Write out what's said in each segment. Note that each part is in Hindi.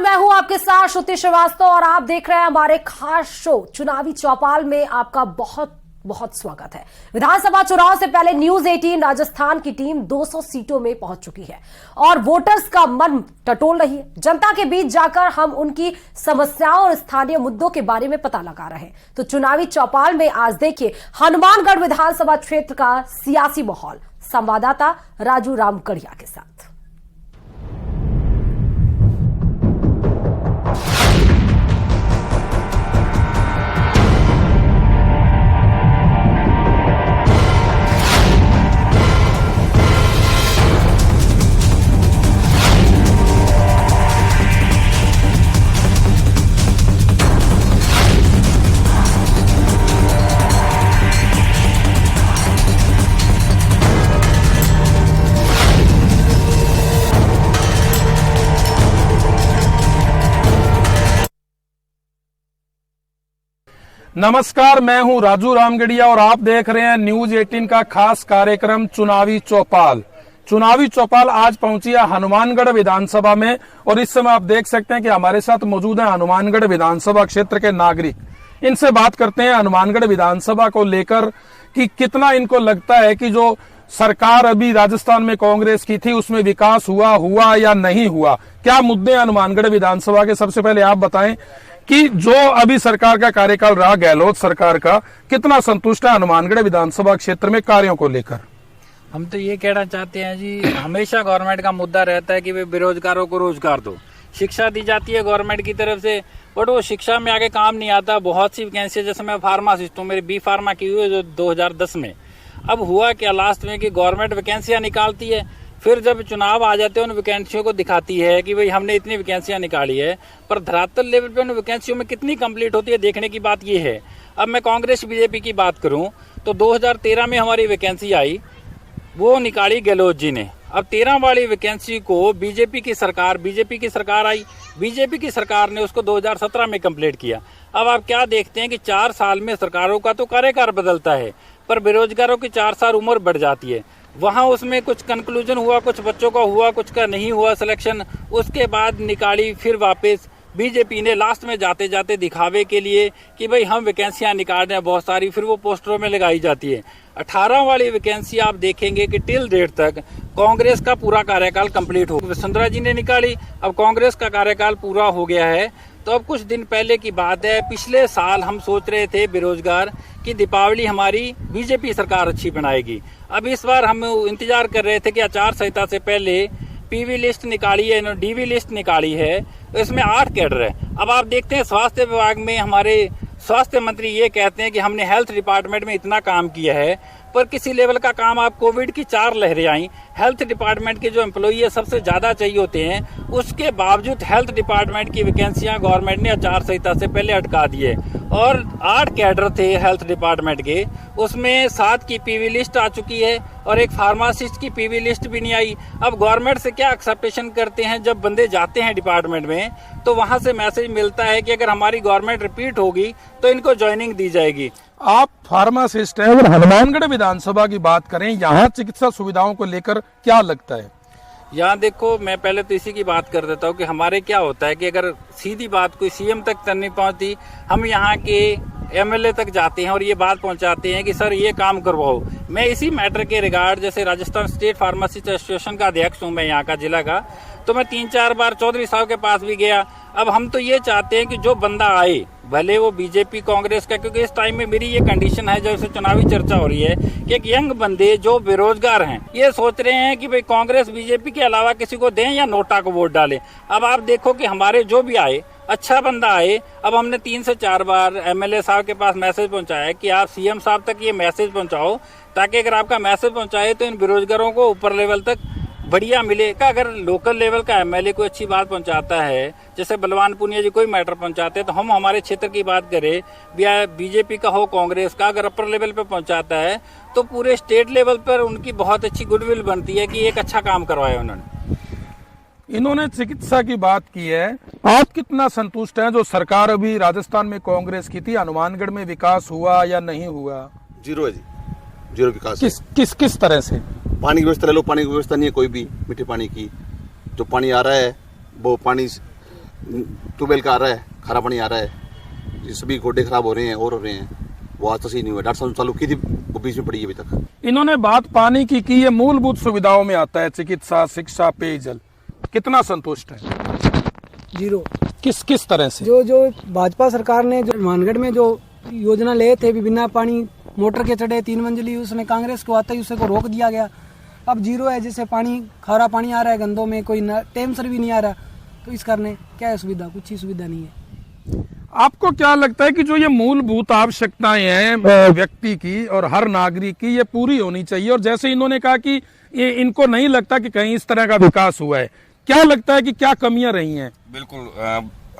मैं हूं आपके साथ श्रुति श्रीवास्तव और आप देख रहे हैं हमारे खास शो चुनावी चौपाल में आपका बहुत बहुत स्वागत है। विधानसभा चुनाव से पहले न्यूज 18 राजस्थान की टीम 200 सीटों में पहुंच चुकी है और वोटर्स का मन टटोल रही है। जनता के बीच जाकर हम उनकी समस्याओं और स्थानीय मुद्दों के बारे में पता लगा रहे हैं। तो चुनावी चौपाल में आज देखिए हनुमानगढ़ विधानसभा क्षेत्र का सियासी माहौल संवाददाता राजू रामगढ़िया के साथ। नमस्कार, मैं हूं राजू रामगढ़िया और आप देख रहे हैं न्यूज 18 का खास कार्यक्रम चुनावी चौपाल। चुनावी चौपाल आज पहुंची है हनुमानगढ़ विधानसभा में और इस समय आप देख सकते हैं कि हमारे साथ मौजूद है हनुमानगढ़ विधानसभा क्षेत्र के नागरिक। इनसे बात करते हैं हनुमानगढ़ विधानसभा को लेकर कि कितना इनको लगता है कि जो सरकार अभी राजस्थान में कांग्रेस की थी उसमें विकास हुआ या नहीं हुआ। क्या मुद्दे हनुमानगढ़ विधानसभा के, सबसे पहले आप बताएं कि जो अभी सरकार का कार्यकाल रहा गहलोत सरकार का, कितना संतुष्ट है हनुमानगढ़ विधानसभा क्षेत्र में कार्यों को लेकर? हम तो ये कहना चाहते हैं जी, हमेशा गवर्नमेंट का मुद्दा रहता है कि वे बेरोजगारों को रोजगार दो। शिक्षा दी जाती है गवर्नमेंट की तरफ से, बट वो शिक्षा में आगे काम नहीं आता। बहुत सी वैकेंसी, जैसे मैं फार्मासिस्ट हूँ, मेरी बी फार्मा की हुई है जो 2010 में। अब हुआ क्या लास्ट में कि गवर्नमेंट वैकेंसियां निकालती है, फिर जब चुनाव आ जाते हैं उन वैकेंसियों को दिखाती है कि भाई हमने इतनी वैकेंसियां निकाली है, पर धरातल लेवल पे उन वैकेंसियों में कितनी कंप्लीट होती है देखने की बात ये है। अब मैं कांग्रेस बीजेपी की बात करूं तो 2013 में हमारी वैकेंसी आई, वो निकाली गहलोत जी ने। अब 13 वाली वैकेंसी को बीजेपी की सरकार आई, बीजेपी की सरकार ने उसको 2017 में कंप्लीट किया। अब आप क्या देखते हैं कि 4 साल में सरकारों का तो कार्यकाल बदलता है, पर बेरोजगारों की 4 साल उम्र बढ़ जाती है। वहां उसमें कुछ कंक्लूजन हुआ, कुछ बच्चों का हुआ, कुछ का नहीं हुआ सिलेक्शन। उसके बाद निकाली फिर वापस बीजेपी ने लास्ट में जाते जाते दिखावे के लिए कि भाई हम वैकेंसियां निकाल रहे हैं बहुत सारी, फिर वो पोस्टरों में लगाई जाती है। 18 वाली वैकेंसी आप देखेंगे कि टिल डेट तक कांग्रेस का पूरा कार्यकाल कंप्लीट हो। वसुंधरा जी ने निकाली, अब कांग्रेस का कार्यकाल पूरा हो गया है। तो अब कुछ दिन पहले की बात है, पिछले साल हम सोच रहे थे बेरोजगार कि दीपावली हमारी बीजेपी सरकार अच्छी बनाएगी। अब इस बार हम इंतजार कर रहे थे कि आचार संहिता से पहले पीवी लिस्ट निकाली है, डीवी लिस्ट निकाली है, तो इसमें 8 कैडर है। अब आप देखते हैं स्वास्थ्य विभाग में हमारे स्वास्थ्य मंत्री ये कहते हैं कि हमने हेल्थ डिपार्टमेंट में इतना काम किया है, पर किसी लेवल का काम, आप कोविड की 4 लहरें आई, हेल्थ डिपार्टमेंट के जो एम्प्लॉई है सबसे ज्यादा चाहिए होते हैं, उसके बावजूद हेल्थ डिपार्टमेंट की वैकेंसियां गवर्नमेंट ने आचार संहिता से पहले अटका दी है। और 8 कैडर थे हेल्थ डिपार्टमेंट के, उसमें 7 की पीवी लिस्ट आ चुकी है और एक फार्मासिस्ट की पीवी लिस्ट भी नहीं आई। अब गवर्नमेंट से क्या एक्सेप्टेशन करते हैं, जब बंदे जाते हैं डिपार्टमेंट में तो वहां से मैसेज मिलता है कि अगर हमारी गवर्नमेंट रिपीट होगी तो इनको ज्वाइनिंग दी जाएगी। आप फार्मासिस्ट हैं, अगर हनुमानगढ़ विधानसभा की बात करें, यहाँ चिकित्सा सुविधाओं को लेकर क्या लगता है? यहाँ देखो, मैं पहले तो इसी की बात कर देता हूँ कि हमारे क्या होता है कि अगर सीधी बात कोई सीएम तक नहीं पहुँचती, हम यहाँ के एमएलए तक जाते हैं और ये बात पहुंचाते हैं कि सर ये काम करवाओ। मैं इसी मैटर के रिगार्ड, जैसे राजस्थान स्टेट फार्मासिस्ट एसोसिएशन का अध्यक्ष हूँ मैं यहाँ का जिला का, तो मैं 3-4 बार चौधरी साहब के पास भी गया। अब हम तो ये चाहते हैं कि जो बंदा आए, भले वो बीजेपी कांग्रेस का, क्योंकि इस टाइम में मेरी ये कंडीशन है जैसे चुनावी चर्चा हो रही है कि एक यंग बंदे जो बेरोजगार हैं ये सोच रहे हैं कि भाई कांग्रेस बीजेपी के अलावा किसी को दें या नोटा को वोट डालें। अब आप देखो कि हमारे जो भी आए, अच्छा बंदा आए। अब हमने 3 से 4 बार एमएलए साहब के पास मैसेज पहुंचाया कि आप सीएम साहब तक ये मैसेज पहुंचाओ, ताकि अगर आपका मैसेज पहुंचाए तो इन बेरोजगारों को ऊपर लेवल तक बढ़िया मिलेगा। अगर लोकल लेवल का एमएलए कोई अच्छी बात पहुंचाता है, जैसे बलवान पुनिया जी कोई मैटर पहुंचाते हैं, तो हम हमारे क्षेत्र की बात करें, बीजेपी का हो कांग्रेस का, अगर अपर लेवल पे पहुंचाता है तो पूरे स्टेट लेवल पर उनकी बहुत अच्छी गुडविल बनती है कि एक अच्छा काम करवाया उन्होंने। इन्होंने चिकित्सा की बात की है, आप कितना संतुष्ट हैं? जो सरकार अभी राजस्थान में कांग्रेस की थी, हनुमानगढ़ में विकास हुआ या नहीं हुआ? जीरो है जी, जीरो विकास। किस तरह से? पानी की व्यवस्था ले लो, पानी की व्यवस्था नहीं है कोई भी, मीठे पानी की। जो पानी आ रहा है वो पानी ट्यूबवेल का आ रहा है, खारा पानी आ रहा है, ये सभी गोड्डे खराब हो रहे हैं और हो रहे हैं। वो आज तक सही नहीं हुआ। डॉक्टर साहब चालू की थी, वो बीच में पड़ी है अभी तक। इन्होंने बात पानी की ये मूलभूत सुविधाओं में आता है, चिकित्सा, शिक्षा, पेयजल, कितना संतुष्ट है? जीरो। किस तरह से? जो भाजपा सरकार ने जो हनुमानगढ़ में जो योजना ले थे, बिना पानी मोटर के चढ़े 3 मंजिली, उसमें कांग्रेस को आते ही उसे को रोक दिया गया। अब जीरो है, जैसे पानी खारा पानी आ रहा है गंदों में, कोई टाइम सर भी नहीं आ रहा। तो इस कारण क्या है सुविधा? कुछ ही सुविधा नहीं है। आपको क्या लगता है कि जो ये मूलभूत आवश्यकताएं हैं व्यक्ति की और हर नागरिक की, ये पूरी होनी चाहिए? और जैसे इन्होंने कहा कि ये इनको नहीं लगता कि कहीं इस तरह का विकास हुआ है, क्या लगता है कि क्या कमियां रही हैं? बिल्कुल,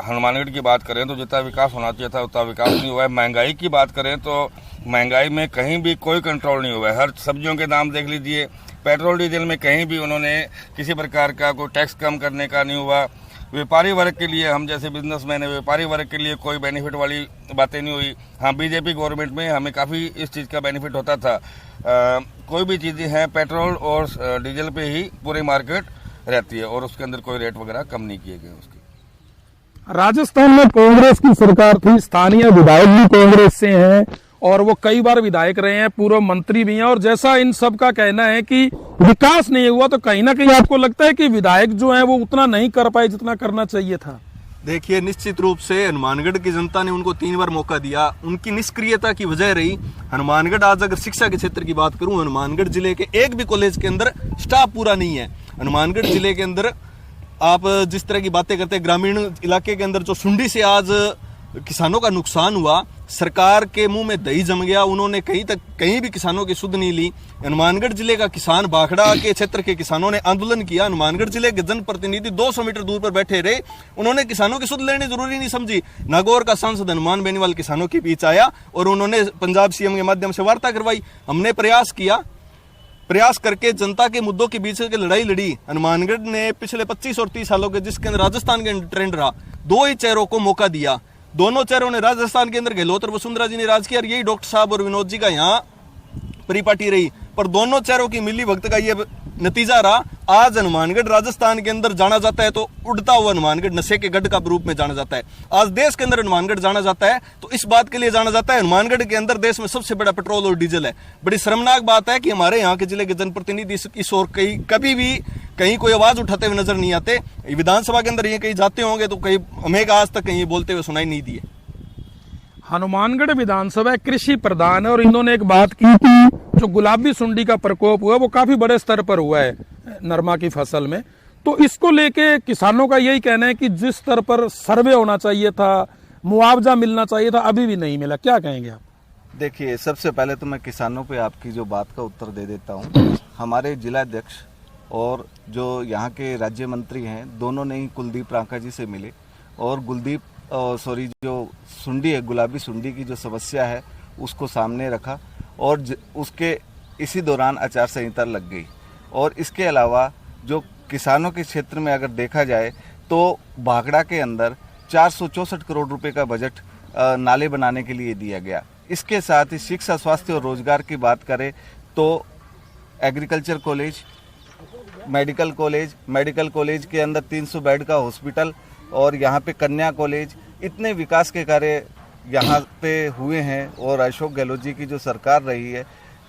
हनुमानगढ़ की बात करें तो जितना विकास होना चाहिए था उतना विकास नहीं हुआ है। महंगाई की बात करें तो महंगाई में कहीं भी कोई कंट्रोल नहीं हुआ है। हर सब्जियों के दाम देख लीजिए, पेट्रोल डीजल में कहीं भी उन्होंने किसी प्रकार का कोई टैक्स कम करने का नहीं हुआ। व्यापारी वर्ग के लिए, हम जैसे बिजनेसमैन है, व्यापारी वर्ग के लिए कोई बेनिफिट वाली बातें नहीं हुई। हाँ, बीजेपी गवर्नमेंट में हमें काफ़ी इस चीज़ का बेनिफिट होता था। कोई भी चीज़ें हैं पेट्रोल और डीजल पे ही पूरी मार्केट रहती है और उसके अंदर कोई रेट वगैरह कम नहीं किए गए उसके। राजस्थान में कांग्रेस की सरकार थी, स्थानीय विधायक भी कांग्रेस से हैं और वो कई बार विधायक रहे हैं, पूर्व मंत्री भी हैं। और जैसा इन सब का कहना है कि विकास नहीं हुआ, तो कहीं ना कहीं आपको लगता है कि विधायक जो है वो उतना नहीं कर पाए जितना करना चाहिए था? देखिए, निश्चित रूप से हनुमानगढ़ की जनता ने उनको 3 बार मौका दिया, उनकी निष्क्रियता की वजह रही। हनुमानगढ़ आज अगर शिक्षा के क्षेत्र की बात करूं, हनुमानगढ़ जिले के एक भी कॉलेज के अंदर स्टाफ पूरा नहीं है। हनुमानगढ़ जिले के अंदर आप जिस तरह की बातें करते हैं, ग्रामीण इलाके के अंदर जो सुंडी से आज किसानों का नुकसान हुआ, सरकार के मुंह में दही जम गया। उन्होंने कहीं भी किसानों की सुध नहीं ली। हनुमानगढ़ जिले का किसान, भाखड़ा के क्षेत्र के किसानों ने आंदोलन किया। हनुमानगढ़ जिले के जनप्रतिनिधि 200 मीटर दूर पर बैठे रहे, उन्होंने किसानों की सुध लेनी जरूरी नहीं समझी। नागौर का सांसद हनुमान बेनीवाल किसानों के बीच आया और उन्होंने पंजाब सीएम के माध्यम से वार्ता करवाई। हमने प्रयास करके जनता के मुद्दों के बीच की लड़ाई लड़ी। हनुमानगढ़ ने पिछले 25 और 30 सालों के, जिसके अंदर राजस्थान के ट्रेंड रहा, 2 ही चेहरों को मौका दिया। दोनों चेहरों ने राजस्थान के अंदर गहलोत और वसुंधरा जी ने राज किया और यही डॉक्टर साहब और विनोद जी का यहाँ परिपाटी रही। पर दोनों चेहरों की मिली भगत का ये नतीजा रहा। आज हनुमानगढ़ राजस्थान के अंदर जाना जाता है तो उड़ता हुआ हनुमानगढ़ नशे के गढ़ का रूप में जाना जाता है। आज देश के अंदर हनुमानगढ़ जाना जाता है तो इस बात के लिए जाना जाता है, हनुमानगढ़ के अंदर देश में सबसे बड़ा पेट्रोल और डीजल है। बड़ी शर्मनाक बात है कि हमारे यहाँ के जिले के जनप्रतिनिधि इस और कभी भी कहीं कोई आवाज उठाते हुए नजर नहीं आते। विधानसभा के अंदर ये कहीं जाते होंगे तो कहीं हमें आज तक कहीं बोलते हुए सुनाई नहीं दिए। हनुमानगढ़ विधानसभा कृषि प्रधान है और इन्होंने एक बात की कि जो गुलाबी सुंडी का प्रकोप हुआ वो काफी बड़े स्तर पर हुआ है नरमा की फसल में। तो इसको लेके किसानों का यही कहना है कि जिस स्तर पर सर्वे होना चाहिए था, मुआवजा मिलना चाहिए था, अभी भी नहीं मिला। क्या कहेंगे आप? देखिए, सबसे पहले तो मैं किसानों पे आपकी जो बात का उत्तर दे देता हूँ। हमारे जिलाध्यक्ष और जो यहाँ के राज्य मंत्री हैं, दोनों ने ही कुलदीप रांका जी से मिले और जो सुंडी है, गुलाबी सुंडी की जो समस्या है उसको सामने रखा और उसके इसी दौरान आचार संहिता लग गई। और इसके अलावा जो किसानों के क्षेत्र में अगर देखा जाए तो भाखड़ा के अंदर 464 करोड़ रुपए का बजट नाले बनाने के लिए दिया गया। इसके साथ ही शिक्षा, स्वास्थ्य और रोजगार की बात करें तो एग्रीकल्चर कॉलेज, मेडिकल कॉलेज के अंदर 300 बेड का हॉस्पिटल और यहाँ पे कन्या कॉलेज, इतने विकास के कार्य यहाँ पे हुए हैं। और अशोक गहलोत जी की जो सरकार रही है,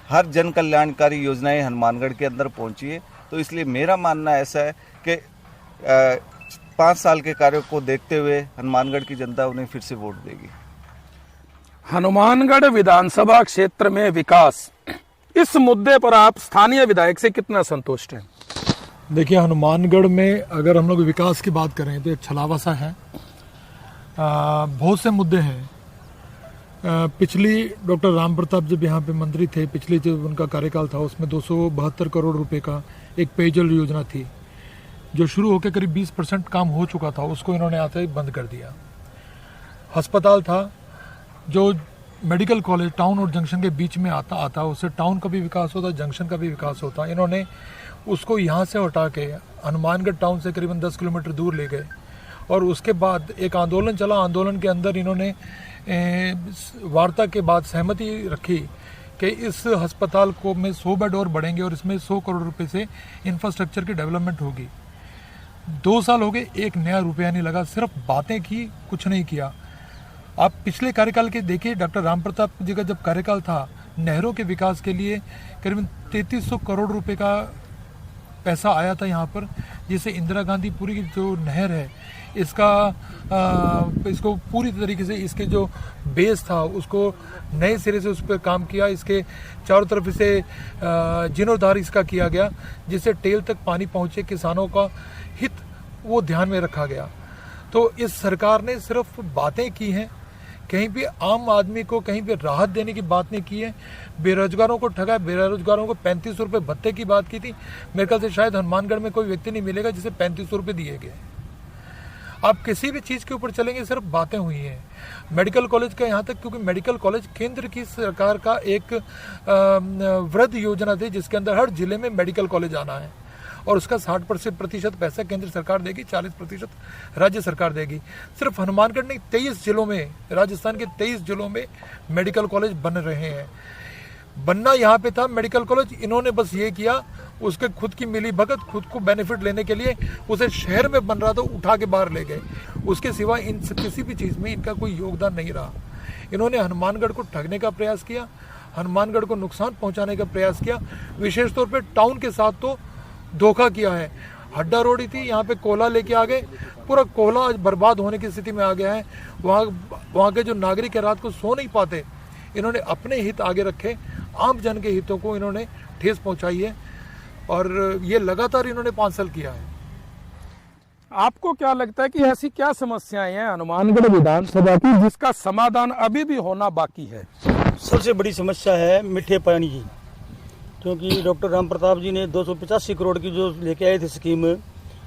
हर जन कल्याणकारी योजनाएं हनुमानगढ़ के अंदर पहुंची है। तो इसलिए मेरा मानना ऐसा है कि 5 साल के कार्यों को देखते हुए हनुमानगढ़ की जनता उन्हें फिर से वोट देगी। हनुमानगढ़ विधानसभा क्षेत्र में विकास, इस मुद्दे पर आप स्थानीय विधायक से कितना संतुष्ट हैं? देखिए, हनुमानगढ़ में अगर हम लोग विकास की बात करें तो एक छलावा सा है। बहुत से मुद्दे हैं। पिछली डॉक्टर राम प्रताप जब यहाँ पे मंत्री थे, पिछले जो उनका कार्यकाल था उसमें 272 करोड़ रुपए का एक पेयजल योजना थी जो शुरू होकर करीब 20% काम हो चुका था, उसको इन्होंने आते ही बंद कर दिया। अस्पताल था जो मेडिकल कॉलेज टाउन और जंक्शन के बीच में आता उससे टाउन का भी विकास होता, जंक्शन का भी विकास होता। इन्होंने उसको यहाँ से हटा के हनुमानगढ़ टाउन से करीबन 10 किलोमीटर दूर ले गए और उसके बाद एक आंदोलन चला। आंदोलन के अंदर इन्होंने वार्ता के बाद सहमति रखी कि इस अस्पताल को में 100 बेड और बढ़ेंगे और इसमें 100 करोड़ रुपए से इंफ्रास्ट्रक्चर की डेवलपमेंट होगी। 2 साल हो गए, एक नया रुपया नहीं लगा, सिर्फ बातें की, कुछ नहीं किया। आप पिछले कार्यकाल के देखिए, डॉक्टर रामप्रताप जी का जब कार्यकाल था, नहरों के विकास के लिए करीबन 3300 करोड़ रुपए का पैसा आया था यहाँ पर, जिससे इंदिरा गांधी पूरी जो नहर है इसको पूरी तरीके से, इसके जो बेस था उसको नए सिरे से उस पर काम किया। इसके चारों तरफ से जीर्णोद्धार इसका किया गया, जिससे टेल तक पानी पहुँचे, किसानों का हित वो ध्यान में रखा गया। तो इस सरकार ने सिर्फ बातें की हैं, कहीं भी आम आदमी को कहीं भी राहत देने की बात नहीं की है। बेरोजगारों को ठगा, बेरोजगारों को 3500 रुपये भत्ते की बात की थी। मेरे ख्याल से शायद हनुमानगढ़ में कोई व्यक्ति नहीं मिलेगा जिसे 3500 रुपये दिए गए। आप किसी भी चीज़ के ऊपर चलेंगे, सिर्फ बातें हुई हैं। मेडिकल कॉलेज का यहाँ तक, क्योंकि मेडिकल कॉलेज केंद्र की सरकार का एक वृद्ध योजना थी, जिसके अंदर हर जिले में मेडिकल कॉलेज आना है और उसका 60% पैसा केंद्र सरकार देगी, 40% राज्य सरकार देगी। सिर्फ हनुमानगढ़ नहीं, 23 जिलों में, राजस्थान के 23 जिलों में मेडिकल कॉलेज बन रहे हैं। बनना यहाँ पे था मेडिकल कॉलेज, इन्होंने बस ये किया, उसके खुद की मिली भगत, खुद को बेनिफिट लेने के लिए उसे शहर में बन रहा था, उठा के बाहर ले गए। उसके सिवा इन किसी भी चीज़ में इनका कोई योगदान नहीं रहा। इन्होंने हनुमानगढ़ को ठगने का प्रयास किया, हनुमानगढ़ को नुकसान पहुँचाने का प्रयास किया। विशेष तौर पर टाउन के साथ तो धोखा किया है। हड्डा रोड़ी थी, यहाँ पे कोयला लेके आ गए, पूरा कोयला आज बर्बाद होने की स्थिति में आ गया है। वहाँ के जो नागरिक है रात को सो नहीं पाते। इन्होंने अपने हित आगे रखे, आम जन के हितों को इन्होंने ठेस पहुंचाई है और ये लगातार इन्होंने 5 साल किया है। आपको क्या लगता है कि ऐसी क्या समस्याएं हैं हनुमानगढ़ विधानसभा की जिसका समाधान अभी भी होना बाकी है? सबसे बड़ी समस्या है मीठे पानी की, क्योंकि डॉक्टर रामप्रताप जी ने 285 करोड़ की जो लेके आए थे स्कीम,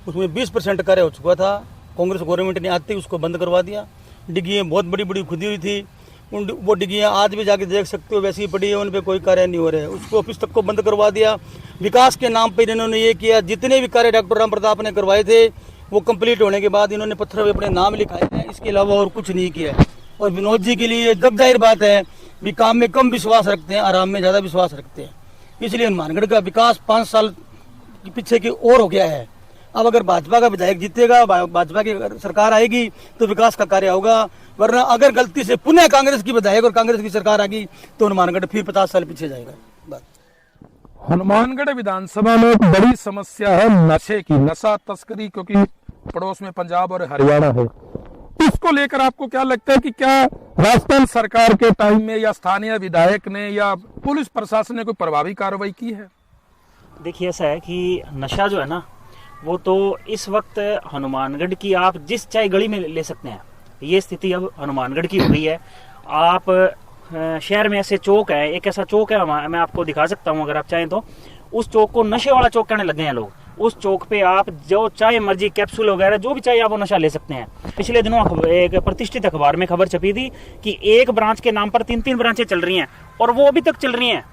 उसमें 20% कार्य हो चुका था। कांग्रेस गवर्नमेंट ने आते ही उसको बंद करवा दिया। डिग्गियाँ बहुत बड़ी बड़ी खुदी हुई थी, वो डिग्गियाँ आज भी जाके देख सकते हो, वैसी ही पड़ी है, उन पर कोई कार्य नहीं हो रहा है। उसको ऑफिस तक को बंद करवा दिया। विकास के नाम पर इन्होंने ये किया, जितने भी कार्य डॉक्टर रामप्रताप ने करवाए थे वो कंप्लीट होने के बाद इन्होंने पत्थर पे अपने नाम लिखाए हैं, इसके अलावा और कुछ नहीं किया। और विनोद जी के लिए जब जाहिर बात है भी काम में कम विश्वास रखते हैं, आराम में ज़्यादा विश्वास रखते हैं। इसलिए हनुमानगढ़ का विकास 5 साल के पीछे की ओर हो गया है। अब अगर भाजपा का विधायक जीतेगा, भाजपा की सरकार आएगी तो विकास का कार्य होगा, वरना अगर गलती से पुनः कांग्रेस की विधायक और कांग्रेस की सरकार आ गई तो हनुमानगढ़ फिर 50 साल पीछे जाएगा। हनुमानगढ़ विधानसभा में एक बड़ी समस्या है नशे की, नशा तस्करी, क्योंकि पड़ोस में पंजाब और हरियाणा है। इसको लेकर आपको क्या लगता है कि क्या राजस्थान सरकार के टाइम में या स्थानीय विधायक ने या पुलिस प्रशासन ने कोई प्रभावी कार्रवाई की है? देखिए, ऐसा है कि नशा जो है ना, वो तो इस वक्त हनुमानगढ़ की आप जिस चाहे गली में ले सकते हैं, ये स्थिति अब हनुमानगढ़ की हो गई है। आप शहर में ऐसे चौक है, एक ऐसा चौक है, मैं आपको दिखा सकता हूँ अगर आप चाहें तो। उस चौक को नशे वाला चौक कहने लगे हैं लोग। उस चौक पे आप जो चाहे मर्जी कैप्सूल वगैरह जो भी चाहिए आप वो नशा ले सकते हैं। पिछले दिनों एक प्रतिष्ठित अखबार में खबर छपी थी कि एक ब्रांच के नाम पर 3-3 ब्रांचें चल रही हैं और वो अभी तक चल रही हैं।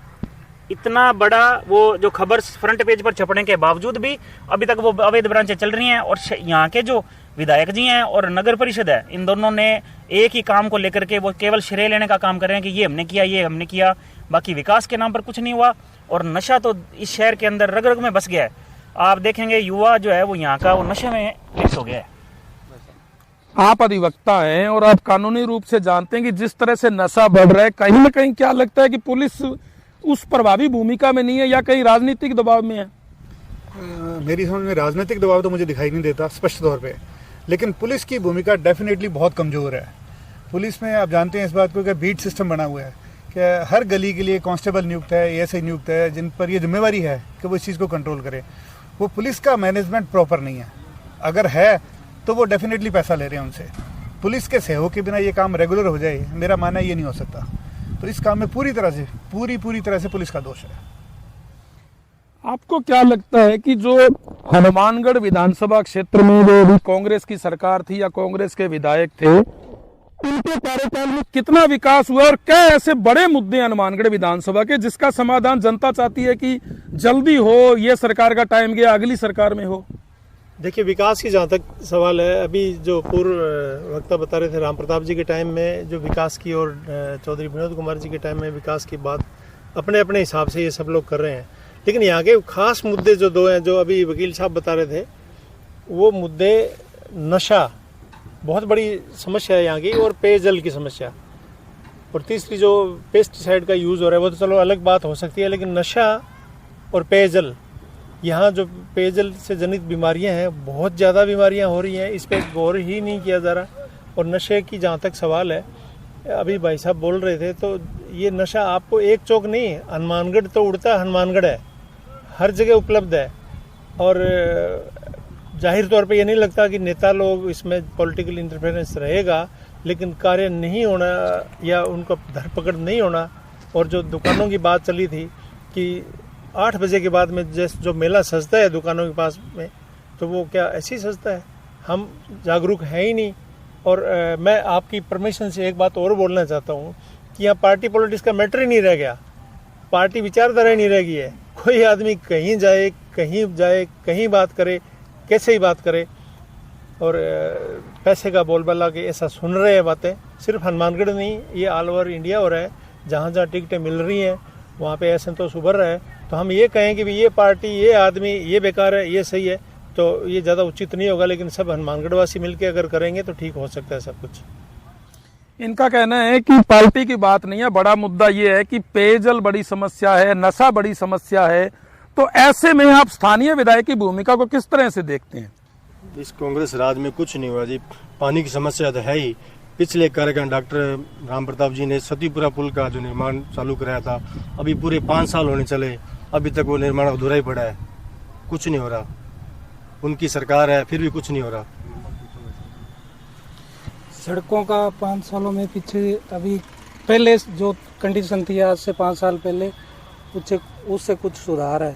इतना बड़ा वो जो खबर फ्रंट पेज पर छपने के बावजूद भी अभी तक वो अवैध ब्रांचें चल रही हैं। और यहाँ के जो विधायक जी हैं और नगर परिषद है, इन दोनों ने एक ही काम को लेकर के वो केवल श्रेय लेने का काम कर रहे हैं कि ये हमने किया, ये हमने किया, बाकी विकास के नाम पर कुछ नहीं हुआ। और नशा तो इस शहर के अंदर रग रग में बस गया है। आप देखेंगे युवा जो है वो यहाँ का वो नशे में मिक्स हो गया है। आप अधिवक्ता हैं और आप कानूनी रूप से जानते हैं कि जिस तरह से नशा बढ़ रहा है, कहीं ना कहीं क्या लगता है कि पुलिस उस प्रभावी भूमिका में नहीं है या कहीं राजनीतिक दबाव में है? मेरी समझ में राजनीतिक दबाव तो मुझे दिखाई नहीं देता स्पष्ट तौर पे, लेकिन पुलिस की भूमिका डेफिनेटली बहुत कमजोर है। पुलिस में आप जानते हैं इस बात को कि बीट सिस्टम बना हुआ है कि हर गली के लिए कांस्टेबल नियुक्त है, एएसआई नियुक्त है, जिन पर ये जिम्मेवारी है कि वो इस चीज़ को कंट्रोल करे। वो पुलिस का मैनेजमेंट प्रॉपर नहीं है। अगर है तो वो डेफिनेटली पैसा ले रहे हैं उनसे। पुलिस के सहयोग के बिना ये काम रेगुलर हो जाए, मेरा मानना ये नहीं हो सकता। तो इस काम में पूरी तरह से पुलिस का दोष है। आपको क्या लगता है कि जो हनुमानगढ़ विधानसभा क्षेत्र में जो भी कांग्रेस की सरकार थी या कांग्रेस के विधायक थे, उनके कार्यकाल में कितना विकास हुआ और क्या ऐसे बड़े मुद्दे हनुमानगढ़ विधानसभा के जिसका समाधान जनता चाहती है कि जल्दी हो, ये सरकार का टाइम गया, अगली सरकार में हो? देखिए, विकास की जहाँ तक सवाल है, अभी जो पूर्व वक्ता बता रहे थे रामप्रताप जी के टाइम में जो विकास की और चौधरी विनोद कुमार जी के टाइम में विकास की बात अपने अपने हिसाब से ये सब लोग कर रहे हैं। लेकिन यहाँ के खास मुद्दे जो 2 हैं, जो अभी वकील साहब बता रहे थे, वो मुद्दे नशा बहुत बड़ी समस्या है यहाँ की, और पेयजल की समस्या, और तीसरी जो पेस्टिसाइड का यूज़ हो रहा है वो तो चलो अलग बात हो सकती है, लेकिन नशा और पेयजल, यहाँ जो पेयजल से जनित बीमारियाँ हैं, बहुत ज़्यादा बीमारियाँ हो रही हैं, इस पर गौर ही नहीं किया जा रहा। और नशे की जहाँ तक सवाल है, अभी भाई साहब बोल रहे थे, तो ये नशा आपको एक चौक नहीं, हनुमानगढ़ तो उड़ता हनुमानगढ़ है, हर जगह उपलब्ध है। और जाहिर तौर पे ये नहीं लगता कि नेता लोग इसमें पॉलिटिकल इंटरफेरेंस रहेगा, लेकिन कार्य नहीं होना या उनका धरपकड़ नहीं होना। और जो दुकानों की बात चली थी कि 8 बजे के बाद में जैसे जो मेला सजता है दुकानों के पास में, तो वो क्या ऐसे ही सजता है? हम जागरूक हैं ही नहीं। और मैं आपकी परमिशन से एक बात और बोलना चाहता हूँ कि यहाँ पार्टी पॉलिटिक्स का मैटर ही नहीं रह गया, पार्टी विचारधारा ही नहीं रह गई है। कोई आदमी कहीं जाए कहीं बात करे, कैसे ही बात करे, और पैसे का बोलबाला के ऐसा सुन रहे हैं बातें। सिर्फ हनुमानगढ़ नहीं, ये ऑल ओवर इंडिया हो रहा है। जहाँ जहाँ टिकटें मिल रही हैं वहाँ पे असंतोष उभर रहा है। तो हम ये कहें कि ये पार्टी, ये आदमी, ये बेकार है, ये सही है, तो ये ज़्यादा उचित नहीं होगा। लेकिन सब हनुमानगढ़ वासी मिलकर अगर करेंगे तो ठीक हो सकता है सब कुछ। इनका कहना है कि पार्टी की बात नहीं है, बड़ा मुद्दा ये है कि पेयजल बड़ी समस्या है, नशा बड़ी समस्या है। तो ऐसे में आप स्थानीय विधायक की भूमिका को किस तरह से देखते हैं? इस कांग्रेस राज में कुछ नहीं हुआ जी, पानी की समस्या तो है ही। पिछले कार्यकाल डॉक्टर राम प्रताप जी ने सतीपुरा पुल का जो निर्माण चालू कराया था, अभी पूरे 5 साल होने चले, अभी तक वो निर्माण अधूरा ही पड़ा है, कुछ नहीं हो रहा। उनकी सरकार है फिर भी कुछ नहीं हो रहा। सड़कों का 5 सालों में पीछे, अभी पहले जो कंडीशन थी आज से 5 साल पहले, उससे कुछ सुधार है।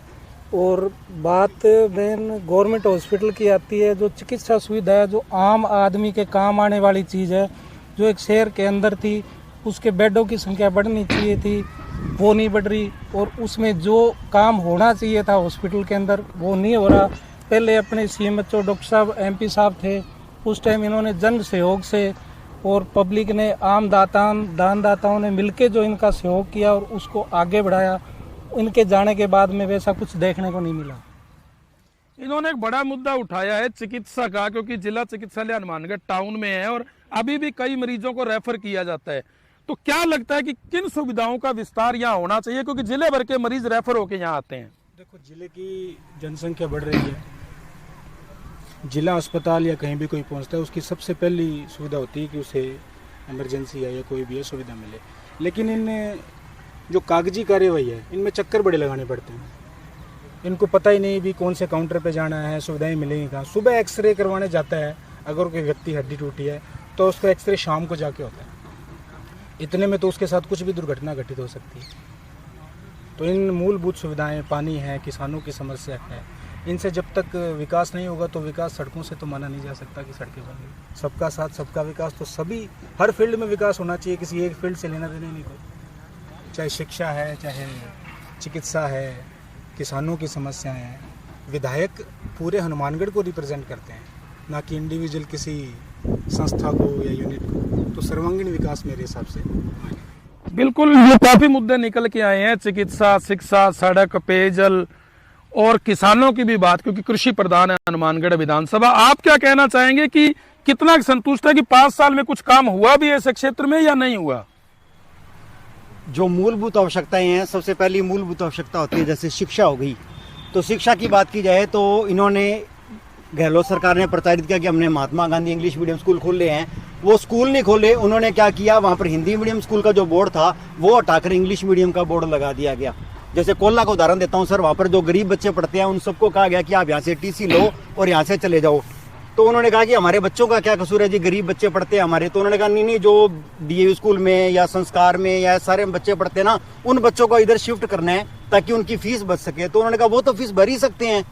और बात मेन गवर्नमेंट हॉस्पिटल की आती है, जो चिकित्सा सुविधा है, जो आम आदमी के काम आने वाली चीज़ है, जो एक शहर के अंदर थी, उसके बेडों की संख्या बढ़नी चाहिए थी, वो नहीं बढ़ रही। और उसमें जो काम होना चाहिए था हॉस्पिटल के अंदर, वो नहीं हो रहा। पहले अपने CMHO डॉक्टर साहब MP साहब थे, उस टाइम इन्होंने जन सहयोग से और पब्लिक ने, आम दानदाताओं ने मिलके जो इनका सहयोग किया और उसको आगे बढ़ाया। इनके जाने के बाद में वैसा कुछ देखने को नहीं मिला। इन्होंने एक बड़ा मुद्दा उठाया है चिकित्सा का, क्योंकि जिला चिकित्सालय हनुमानगढ़ टाउन में है और अभी भी कई मरीजों को रेफर किया जाता है। तो क्या लगता है कि किन सुविधाओं का विस्तार यहाँ होना चाहिए, क्योंकि जिले भर के मरीज रेफर होकर यहाँ आते हैं? देखो, जिले की जनसंख्या बढ़ रही है, जिला अस्पताल या कहीं भी कोई पहुंचता है, उसकी सबसे पहली सुविधा होती है कि उसे इमरजेंसी या कोई भी सुविधा मिले। लेकिन इन जो कागजी कार्यवाही है, इनमें चक्कर बड़े लगाने पड़ते हैं। इनको पता ही नहीं भी कौन से काउंटर पे जाना है, सुविधाएं मिलेंगी कहाँ। सुबह एक्सरे करवाने जाता है, अगर कोई व्यक्ति हड्डी टूटी है तो उसका एक्सरे शाम को जाके होता है। इतने में तो उसके साथ कुछ भी दुर्घटना घटित हो सकती है। तो इन मूलभूत सुविधाएं, पानी है, किसानों की समस्या है, इनसे जब तक विकास नहीं होगा तो विकास सड़कों से तो माना नहीं जा सकता कि सड़कें बनेंगी। सबका साथ सबका विकास, तो सभी हर फील्ड में विकास होना चाहिए, किसी एक फील्ड से लेना देना नहीं कोई। चाहे शिक्षा है, चाहे चिकित्सा है, किसानों की समस्याएं हैं। विधायक पूरे हनुमानगढ़ को रिप्रेजेंट करते हैं, ना कि इंडिविजुअल किसी संस्था को या यूनिट को। तो सर्वांगीण विकास मेरे हिसाब से बिल्कुल, ये काफी मुद्दे निकल के आए हैं, चिकित्सा, शिक्षा, सड़क, पेयजल और किसानों की भी बात, क्योंकि कृषि प्रधान है हनुमानगढ़ विधानसभा। आप क्या कहना चाहेंगे कि कितना संतुष्ट है कि 5 साल में कुछ काम हुआ भी ऐसे क्षेत्र में या नहीं हुआ? जो मूलभूत आवश्यकताएं हैं, सबसे पहली मूलभूत आवश्यकता होती है जैसे शिक्षा हो गई। तो शिक्षा की बात की जाए तो इन्होंने, गहलोत सरकार ने प्रचारित किया कि हमने Mahatma Gandhi English medium school खोले हैं। वो स्कूल नहीं खोले, उन्होंने क्या किया, वहाँ पर हिंदी मीडियम स्कूल का जो बोर्ड था वो हटाकर इंग्लिश मीडियम का बोर्ड लगा दिया गया। जैसे कोल्ला का उदाहरण देता हूँ सर, वहाँ पर जो गरीब बच्चे पढ़ते हैं उन सबको कहा गया कि आप यहाँ से TC लो और यहाँ से चले जाओ। तो उन्होंने कहा कि हमारे बच्चों का क्या कसूर है जी, गरीब बच्चे पढ़ते हैं हमारे। तो उन्होंने कहा नहीं, जो DAV स्कूल में या संस्कार में या सारे बच्चे पढ़ते हैं ना, उन बच्चों को इधर शिफ्ट करना है ताकि उनकी फीस बच सके। तो उन्होंने कहा वो तो फीस भर ही सकते हैं,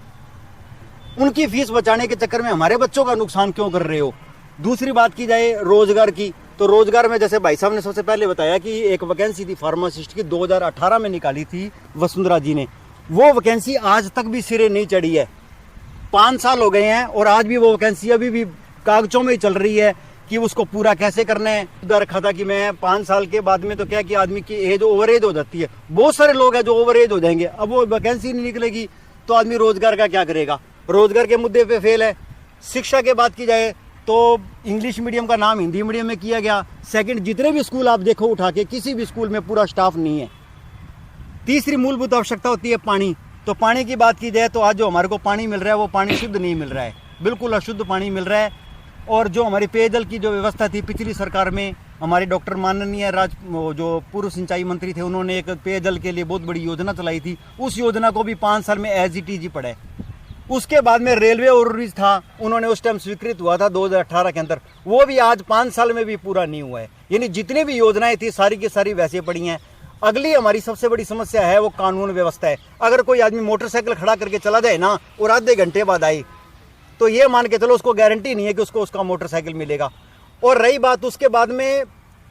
उनकी फीस बचाने के चक्कर में हमारे बच्चों का नुकसान क्यों कर रहे हो। दूसरी बात की जाए रोजगार की, तो रोजगार में जैसे भाई साहब ने सबसे पहले बताया कि एक वैकेंसी थी फार्मासिस्ट की, 2018 में निकाली थी वसुंधरा जी ने। वो वैकेंसी आज तक भी सिरे नहीं चढ़ी है, 5 साल हो गए हैं और आज भी वो वैकेंसी अभी भी कागजों में ही चल रही है कि उसको पूरा कैसे करना है। रखा था कि मैं 5 साल के बाद में तो क्या कि आदमी की एज ओवर एज हो जाती है, बहुत सारे लोग हैं जो ओवर एज हो जाएंगे। अब वो वैकेंसी नहीं निकलेगी तो आदमी रोजगार का क्या करेगा। रोजगार के मुद्दे पे फेल है। शिक्षा के बात की जाए तो इंग्लिश मीडियम का नाम हिंदी मीडियम में किया गया। सेकंड, जितने भी स्कूल आप देखो उठा के, किसी भी स्कूल में पूरा स्टाफ नहीं है। तीसरी मूलभूत आवश्यकता होती है पानी। तो पानी की बात की जाए तो आज जो हमारे को पानी मिल रहा है वो पानी शुद्ध नहीं मिल रहा है, बिल्कुल अशुद्ध पानी मिल रहा है। और जो हमारी पेयजल की जो व्यवस्था थी पिछली सरकार में, हमारे डॉक्टर माननीय जो पूर्व सिंचाई मंत्री थे, उन्होंने एक पेयजल के लिए बहुत बड़ी योजना चलाई थी। उस योजना को भी 5 साल में एज इट इज पड़ा है। उसके बाद में रेलवे ओवरब्रिज था, उन्होंने उस टाइम स्वीकृत हुआ था 2018 के अंदर, वो भी आज 5 साल में भी पूरा नहीं हुआ है। यानी जितनी भी योजनाएं थी सारी की सारी वैसे पड़ी हैं। अगली हमारी सबसे बड़ी समस्या है वो कानून व्यवस्था है। अगर कोई आदमी मोटरसाइकिल खड़ा करके चला जाए ना और आधे घंटे बाद आए तो ये मान के चलो उसको गारंटी नहीं है कि उसको उसका मोटरसाइकिल मिलेगा। और रही बात उसके बाद में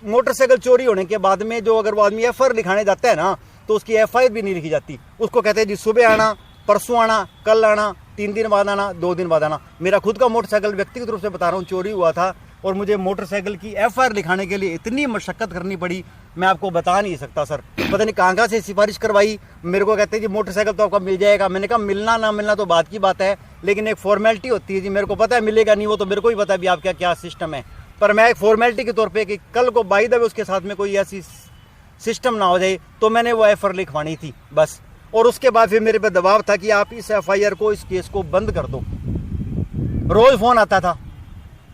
मोटरसाइकिल चोरी होने के बाद में जो अगर वो आदमी एफआईआर लिखाने जाता है ना तो उसकी एफआईआर भी नहीं लिखी जाती। उसको कहते हैं जी सुबह आना, परसों आना, कल आना, 3 दिन बाद आना, 2 दिन बाद आना। मेरा खुद का मोटरसाइकिल व्यक्तिगत रूप से बता रहा हूँ चोरी हुआ था और मुझे मोटरसाइकिल की एफआईआर लिखाने के लिए इतनी मशक्कत करनी पड़ी, मैं आपको बता नहीं सकता सर। पता नहीं कहाँ से सिफारिश करवाई, मेरे को कहते हैं जी मोटरसाइकिल तो आपका मिल जाएगा। मैंने कहा मिलना ना मिलना तो बात की बात है, लेकिन एक फॉर्मेलिटी होती है जी। मेरे को पता है मिलेगा नहीं, वो तो मेरे को ही पता है भी आपका क्या सिस्टम है, पर मैं एक फॉर्मेलिटी के तौर पर कि कल को बाई द वे उसके साथ में कोई ऐसी सिस्टम ना हो जाए तो मैंने वो एफआईआर लिखवानी थी बस। और उसके बाद फिर मेरे पे दबाव था कि आप इस एफआईआर को, इस केस को बंद कर दो। रोज फोन आता था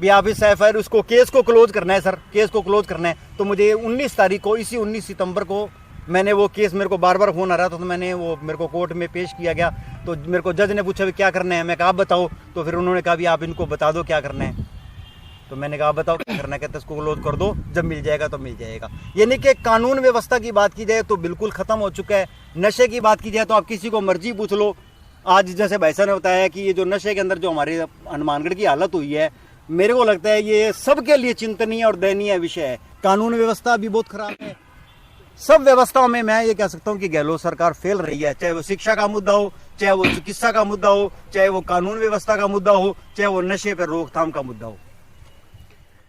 भी आप इस एफआईआर, उसको केस को क्लोज करना है सर, केस को क्लोज करना है। तो मुझे 19 तारीख को, इसी 19 सितंबर को मैंने वो केस, मेरे को बार बार फोन आ रहा था तो मैंने वो, मेरे को कोर्ट में पेश किया गया। तो मेरे को जज ने पूछा भी क्या करना है, मैं कहा आप बताओ। तो फिर उन्होंने कहा भी आप इनको बता दो क्या करना है। तो मैंने कहा बताओ क्या करना है, कहते इसको क्लोज कर दो, जब मिल जाएगा तो मिल जाएगा। यानी कि कानून व्यवस्था की बात की जाए तो बिल्कुल खत्म हो चुका है। नशे की बात की जाए तो आप किसी को मर्जी पूछ लो, आज जैसे भाई साहब ने बताया कि ये जो नशे के अंदर जो हमारे हनुमानगढ़ की हालत हुई है, मेरे को लगता है ये सबके लिए चिंतनीय और दयनीय विषय है। कानून व्यवस्था भी बहुत खराब है। सब व्यवस्थाओं में मैं ये कह सकता हूँ कि गहलोत सरकार फेल रही है, चाहे वो शिक्षा का मुद्दा हो, चाहे वो चिकित्सा का मुद्दा हो, चाहे वो कानून व्यवस्था का मुद्दा हो, चाहे वो नशे पर रोकथाम का मुद्दा हो।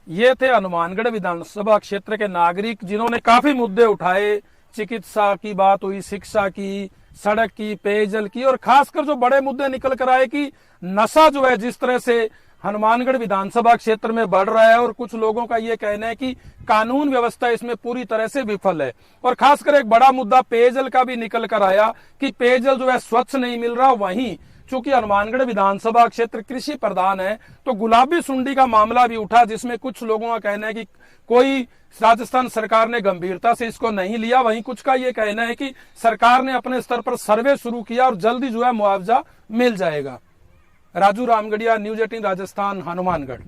ये थे हनुमानगढ़ विधानसभा क्षेत्र के नागरिक जिन्होंने काफी मुद्दे उठाए। चिकित्सा की बात हुई, शिक्षा की, सड़क की, पेयजल की, और खासकर जो बड़े मुद्दे निकल कर आए कि नशा जो है जिस तरह से हनुमानगढ़ विधानसभा क्षेत्र में बढ़ रहा है, और कुछ लोगों का ये कहना है कि कानून व्यवस्था इसमें पूरी तरह से विफल है। और खासकर एक बड़ा मुद्दा पेयजल का भी निकल कर आया कि पेयजल जो है स्वच्छ नहीं मिल रहा। वहीं चूंकि हनुमानगढ़ विधानसभा क्षेत्र कृषि प्रधान है तो गुलाबी सुंडी का मामला भी उठा, जिसमें कुछ लोगों का कहना है कि कोई राजस्थान सरकार ने गंभीरता से इसको नहीं लिया। वहीं कुछ का ये कहना है कि सरकार ने अपने स्तर पर सर्वे शुरू किया और जल्दी जो है मुआवजा मिल जाएगा। राजू रामगढ़िया, न्यूज 18 राजस्थान, हनुमानगढ़।